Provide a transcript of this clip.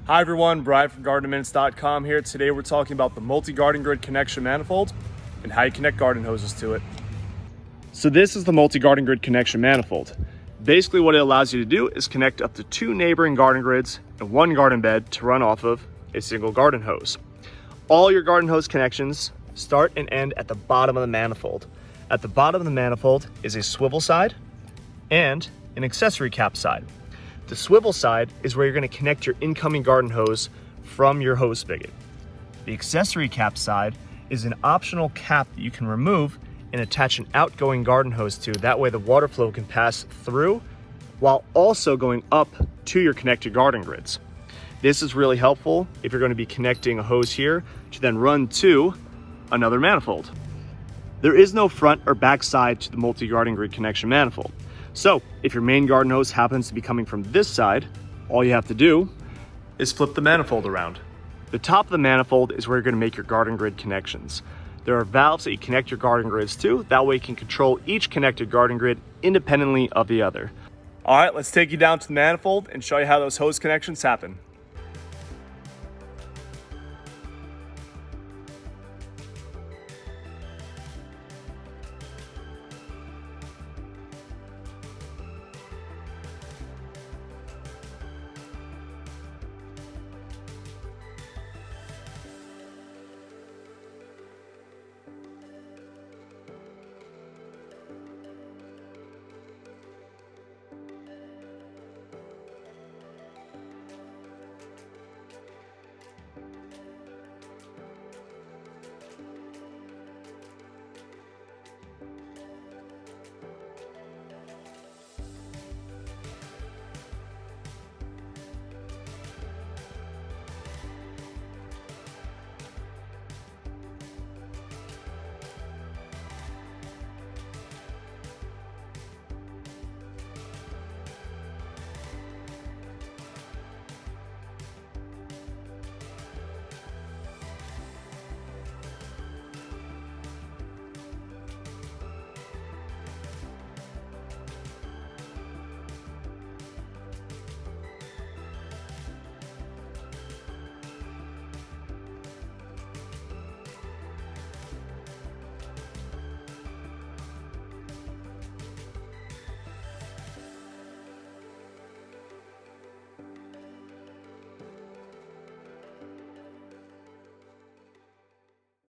Hi everyone, Brian from GardenMinutes.com here. Today we're talking about the multi-garden grid connection manifold and how you connect garden hoses to it. So this is the multi-garden grid connection manifold. Basically what it allows you to do is connect up to 2 neighboring garden grids and 1 garden bed to run off of a single garden hose. All your garden hose connections start and end at the bottom of the manifold. At the bottom of the manifold is a swivel side and an accessory cap side. The swivel side is where you're going to connect your incoming garden hose from your hose spigot. The accessory cap side is an optional cap that you can remove and attach an outgoing garden hose to. That way the water flow can pass through while also going up to your connected garden grids. This is really helpful if you're going to be connecting a hose here to then run to another manifold. There is no front or back side to the multi-garden grid connection manifold. So if your main garden hose happens to be coming from this side, all you have to do is flip the manifold around. The top of the manifold is where you're going to make your garden grid connections. There are valves that you connect your garden grids to. That way you can control each connected garden grid independently of the other. All right, let's take you down to the manifold and show you how those hose connections happen.